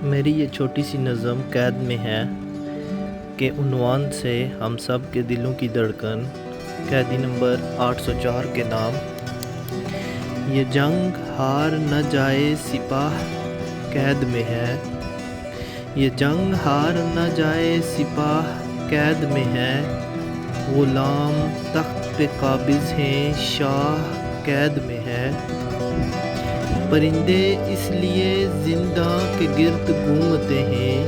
میری یہ چھوٹی سی نظم قید میں ہے کہ عنوان سے ہم سب کے دلوں کی دھڑکن، قیدی نمبر 804 کے نام۔ یہ جنگ ہار نہ جائے سپاہ قید میں ہے، یہ جنگ ہار نہ جائے سپاہ قید میں ہے، غلام تخت پہ قابض ہیں شاہ قید میں ہے۔ پرندے اس لیے زندہ کے گرد گھومتے ہیں،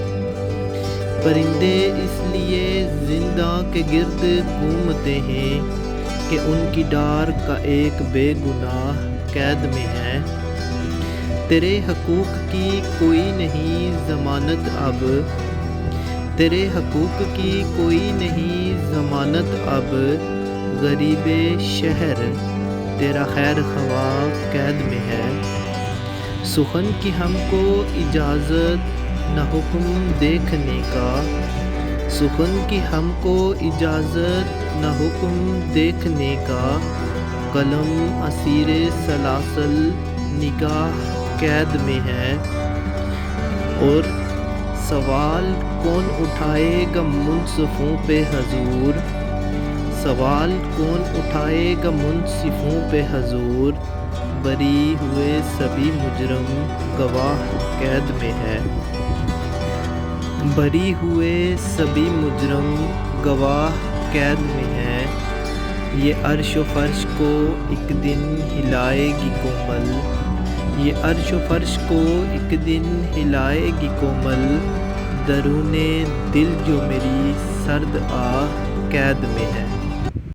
پرندے اس لیے زندہ کے گرد گھومتے ہیں کہ ان کی ڈار کا ایک بے گناہ قید میں ہے۔ تیرے حقوق کی کوئی نہیں ضمانت اب، تیرے حقوق کی کوئی نہیں ضمانت اب، غریب شہر تیرا خیر خواہ قید میں ہے۔ سخن کی ہم کو اجازت نہ حکم دیکھنے کا، سخن کی ہم کو اجازت نہ حکم دیکھنے کا، قلم اسیر سلاسل نگاہ قید میں ہے۔ اور سوال کون اٹھائے گا منصفوں پہ حضور، سوال کون اٹھائے گا منصفوں پہ حضور، بری ہوئے سبھی مجرم گواہ قید میں ہے۔ بری ہوئے سبھی مجرم گواہ قید میں ہے۔ یہ عرش و فرش کو ایک دن ہلائے گی کومل، یہ عرش و فرش کو ایک دن ہلائے گی کومل، درون دل جو میری سرد آہ قید میں ہے۔